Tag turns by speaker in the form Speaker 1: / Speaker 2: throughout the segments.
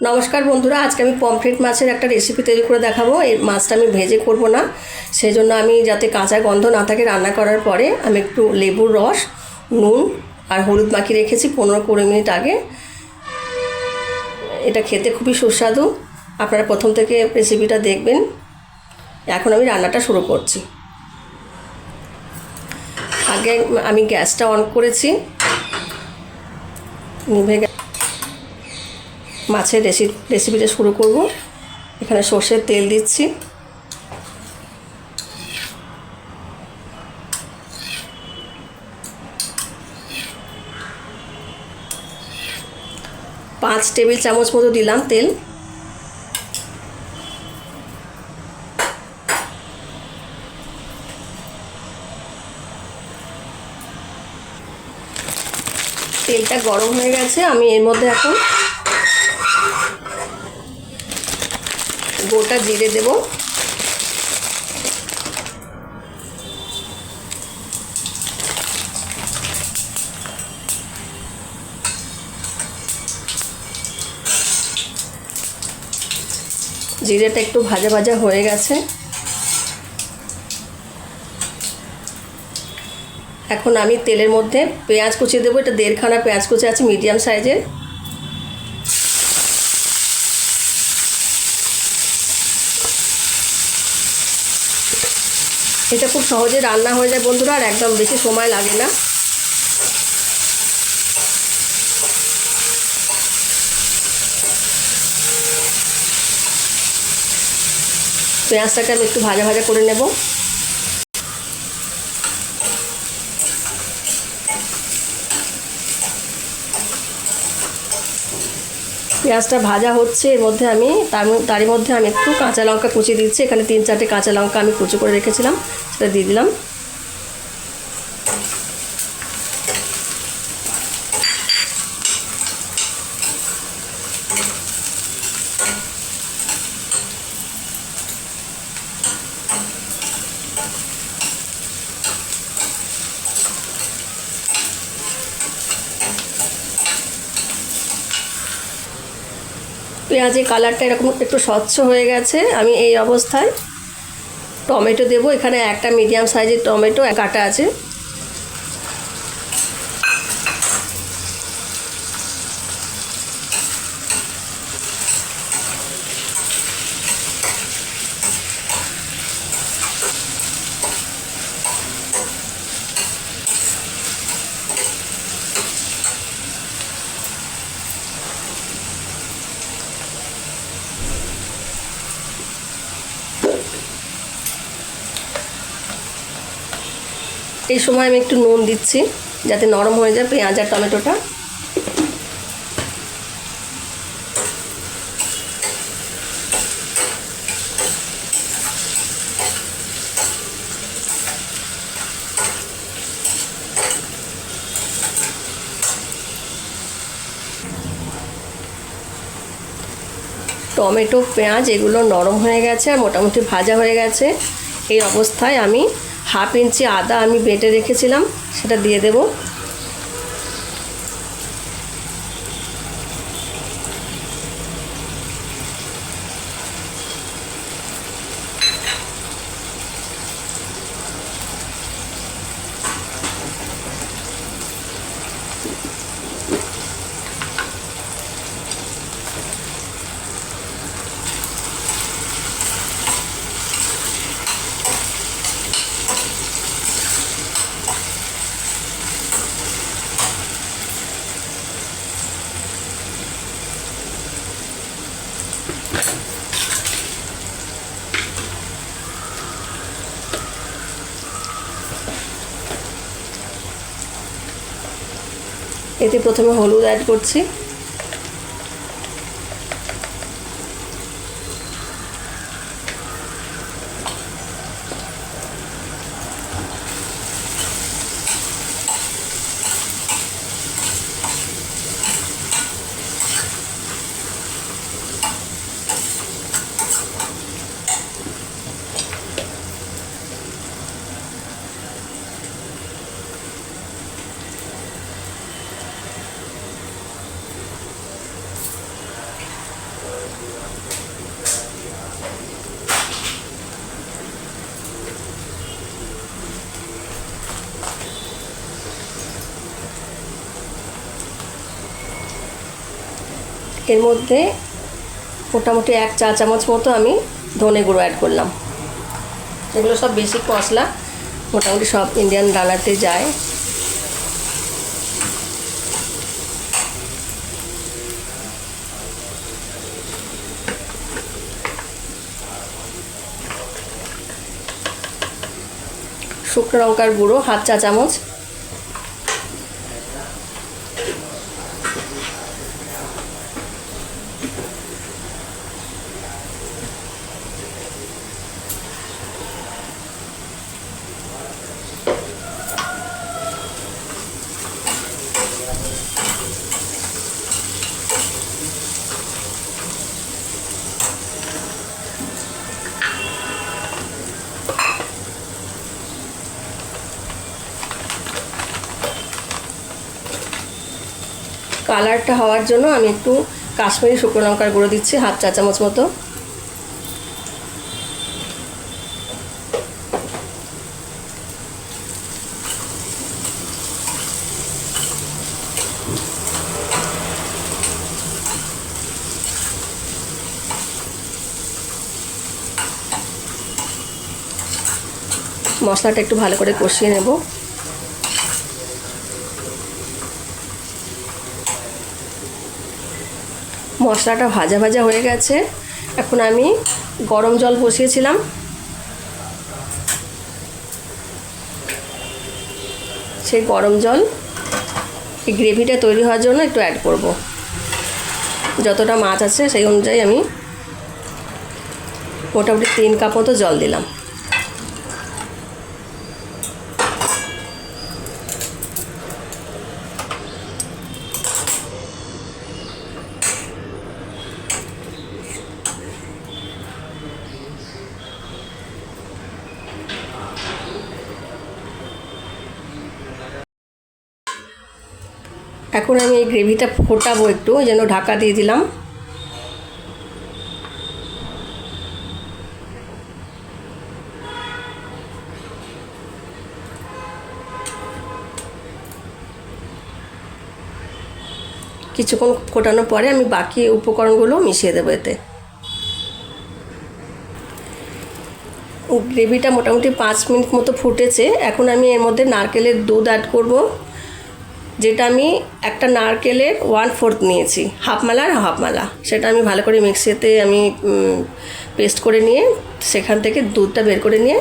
Speaker 1: নমস্কার বন্ধুরা, আজকে আমি পমফ্রেট মাছের একটা রেসিপি তৈরি করে দেখাবো। এই মাছটা আমি ভেজে করব না, সেই জন্য আমি যাতে কাঁচা গন্ধ না থাকে রান্না করার পরে আমি একটু লেবুর রস, নুন আর হলুদ মাখিয়ে রেখেছি 15-20 মিনিট আগে। এটা খেতে খুবই সুস্বাদু। আপনারা প্রথম থেকে রেসিপিটা দেখবেন। এখন আমি রান্নাটা শুরু করছি। আগে আমি গ্যাসটা অন করেছি, নিভে মাছের রেসিপিটা শুরু করব। এখানে সর্ষের তেল দিচ্ছি, পাঁচ টেবিল চামচ মতো দিলাম তেল। তেলটা গরম হয়ে গেছে, আমি এর মধ্যে এখন গোটা জিরে দেব, জিরেটা একটু ভাজা ভাজা হয়ে গেছে। এখন আমি তেলের মধ্যে পেঁয়াজ কুচিয়ে দেবো। এটা 1.5 খানা পেঁয়াজ কুচি আছে, মিডিয়াম সাইজের। এটা খুব সহজে রান্না হয়ে যায় বন্ধুরা, আর একদম বেশি সময় লাগে না। পেঁয়াজটাকে আমি একটু ভাজা ভাজা করে নেব। পেঁয়াজটা ভাজা হচ্ছে, এর মধ্যে আমি তারই মধ্যে আমি একটু কাঁচা লঙ্কা কুচিয়ে দিচ্ছি। এখানে 3-4টে কাঁচা লঙ্কা আমি কুচি করে রেখেছিলাম, সেটা দিয়ে দিলাম। পেঁয়াজের কালারটা এরকম একটু স্বচ্ছ হয়ে গেছে। আমি এই অবস্থায় টমেটো দেব। এখানে একটা মিডিয়াম সাইজের টমেটো কাটা আছে। এই সময় আমি একটু নুন দিচ্ছি যাতে নরম হয়ে যায় পেঁয়াজ আর টমেটোটা। টমেটো, পেঁয়াজ এগুলো নরম হয়ে গেছে আর মোটামুটি ভাজা হয়ে গেছে। এই অবস্থায় আমি 1/2 ইঞ্চি আদা আমি বেটে রেখেছিলাম, সেটা দিয়ে দেব। এতে প্রথমে হলুদ অ্যাড করছি, এর মধ্যে মোটামুটি 1 চা চামচ মতো আমি ধনে গুঁড়ো অ্যাড করলাম। এগুলো সব বেসিক মশলা, মোটামুটি সব ইন্ডিয়ান রান্নাতে যায়। শুকনো লঙ্কার গুঁড়ো 1/2 চা চামচ, কালারটা হওয়ার জন্য আমি একটু কাশ্মীরি শুকনো লঙ্কার গুঁড়ো দিচ্ছি 1/2 চা চামচ মতো। মশলাটা একটু ভালো করে কষিয়ে নেব। মশলাটা ভাজা ভাজা হয়ে গেছে। এখন আমি গরম জল বসিয়েছিলাম, সেই গরম জল এই গ্রেভিটা তৈরি হওয়ার জন্য একটু অ্যাড করব। যতটা মাছ আছে সেই অনুযায়ী আমি মোটামুটি 3 কাপ মতো জল দিলাম। এখন আমি এই গ্রেভিটা ফোটাবো একটু, ওই জন্য ঢাকা দিয়ে দিলাম। কিছুক্ষণ ফোটানোর পরে আমি বাকি উপকরণগুলো মিশিয়ে দেবো এতে। গ্রেভিটা মোটামুটি 5 মিনিট মতো ফুটেছে। এখন আমি এর মধ্যে নারকেলের দুধ অ্যাড করব, যেটা আমি একটা নারকেলের 1/4 নিয়েছি, হাফ মালা আর হাফ মালা। সেটা আমি ভালো করে মিক্সিতে আমি পেস্ট করে নিয়ে সেখান থেকে দুধটা বের করে নিয়ে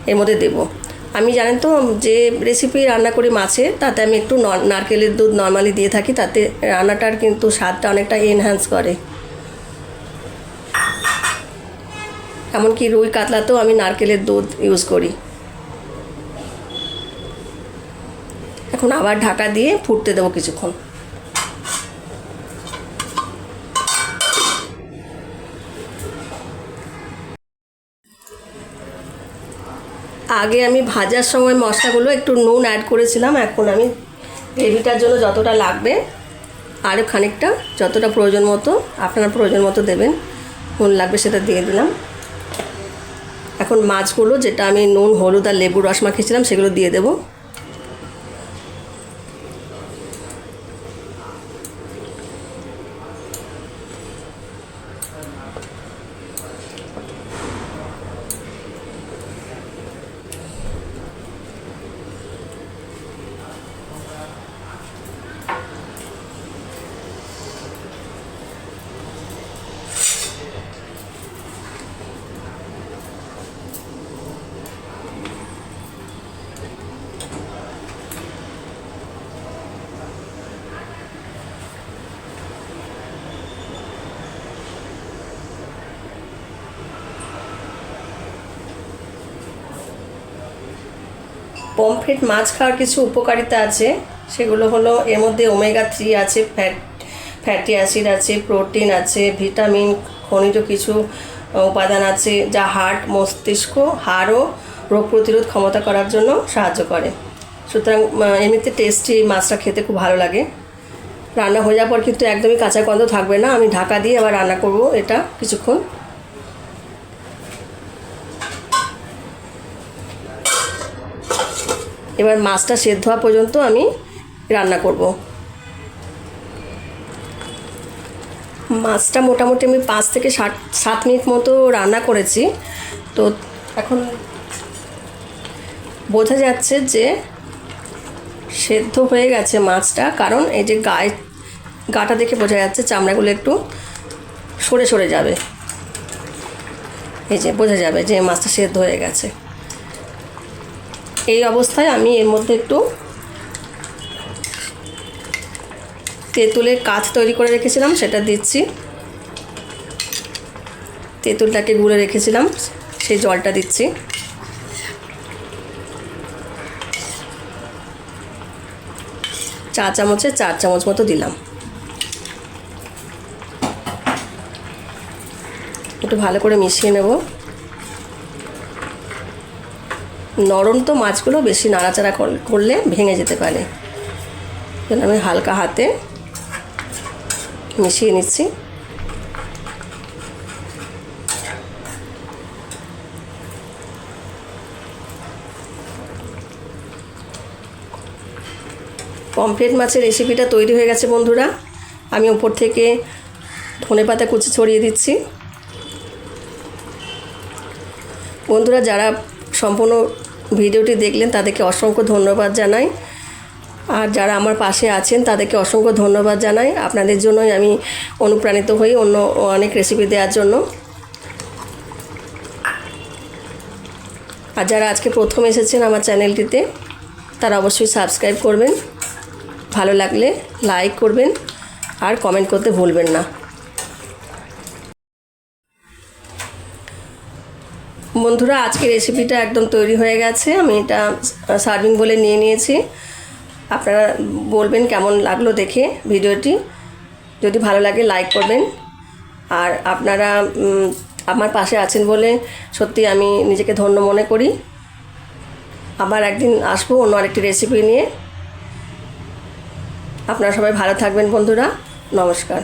Speaker 1: এর মধ্যে দেব। আমি জানেন তো যে রেসিপি রান্না করি মাছে, তাতে আমি একটু নারকেলের দুধ নর্মালি দিয়ে থাকি, তাতে রান্নাটার কিন্তু স্বাদটা অনেকটা এনহ্যান্স করে। এমনকি রুই কাতলাতেও আমি নারকেলের দুধ ইউজ করি। এখন আবার ঢাকা দিয়ে ফুটতে দেবো কিছুক্ষণ। আগে আমি ভাজার সময় মশলাগুলো একটু নুন অ্যাড করেছিলাম। এখন আমি গ্রেভিটার জন্য যতটা লাগবে আরও খানিকটা, যতটা প্রয়োজন মতো আপনার প্রয়োজন মতো দেবেন, নুন লাগবে সেটা দিয়ে দিলাম। এখন মাছগুলো, যেটা আমি নুন হলুদ আর লেবু রস মাখিয়েছিলাম, সেগুলো দিয়ে দেবো। পমফ্রেট মাছ খাওয়ার কিছু উপকারিতা আছে, সেগুলো হলো এর মধ্যে ওমেগা-3 আছে, ফ্যাটি অ্যাসিড আছে, প্রোটিন আছে, ভিটামিন, খনিজ কিছু উপাদান আছে, যা হার্ট, মস্তিষ্ক, হাড় ও রোগ প্রতিরোধ ক্ষমতা করার জন্য সাহায্য করে। সুতরাং এমনিতে টেস্টি, মাছটা খেতে খুব ভালো লাগে। রান্না হয়ে যাওয়ার পর কিন্তু একদমই কাঁচা গন্ধ থাকবে না। আমি ঢাকা দিয়ে আবার রান্না করব এটা কিছুক্ষণ। এবার মাছটা সেদ্ধ হওয়া পর্যন্ত আমি রান্না করব। মাছটা মোটামুটি আমি 5 থেকে 7 মিনিট মতো রান্না করেছি। তো এখন বোঝা যাচ্ছে যে সেদ্ধ হয়ে গেছে মাছটা, কারণ এই যে গাটা দেখে বোঝা যাচ্ছে চামড়াগুলো একটু সরে সরে যাবে। এই যে বোঝা যাবে যে মাছটা সেদ্ধ হয়ে গেছে। এই অবস্থায় আমি এর মধ্যে একটু তেঁতুলের কাঠ তৈরি করে রেখেছিলাম সেটা দিচ্ছি। তেঁতুলটাকে গুলে রেখেছিলাম সেই জলটা দিচ্ছি। চা চামচে 4 চামচ মতো দিলাম। একটু ভালো করে মিশিয়ে নেব। নরম তো মাছগুলো বেশি নাড়াচাড়া করলে ভেঙে যেতে পারে, যেন আমি হালকা হাতে মিশিয়ে নিচ্ছি। পমফ্রেট মাছের রেসিপিটা তৈরি হয়ে গেছে বন্ধুরা। আমি উপর থেকে ধনেপাতা কুচি ছড়িয়ে দিচ্ছি। বন্ধুরা যারা সম্পূর্ণ ভিডিওটি দেখলেন তাদেরকে অসংখ্য ধন্যবাদ জানাই, আর যারা আমার পাশে আছেন তাদেরকে অসংখ্য ধন্যবাদ জানাই। আপনাদের জন্যই আমি অনুপ্রাণিত হই অন্য অনেক রেসিপি দেওয়ার জন্য। আর যারা আজকে প্রথম এসেছেন আমার চ্যানেলটিতে তারা অবশ্যই সাবস্ক্রাইব করবেন, ভালো লাগলে লাইক করবেন আর কমেন্ট করতে ভুলবেন না। বন্ধুরা আজকে রেসিপিটা একদম তৈরি হয়ে গেছে। আমি এটা সার্ভিং বলে নিয়ে নিয়েছি। আপনারা বলবেন কেমন লাগলো দেখে ভিডিওটি। যদি ভালো লাগে লাইক করবেন। আর আপনারা আমার পাশে আছেন বলে সত্যি আমি নিজেকে ধন্য মনে করি। আবার একদিন আসবো অন্য আরেকটি রেসিপি নিয়ে। আপনারা সবাই ভালো থাকবেন বন্ধুরা। নমস্কার।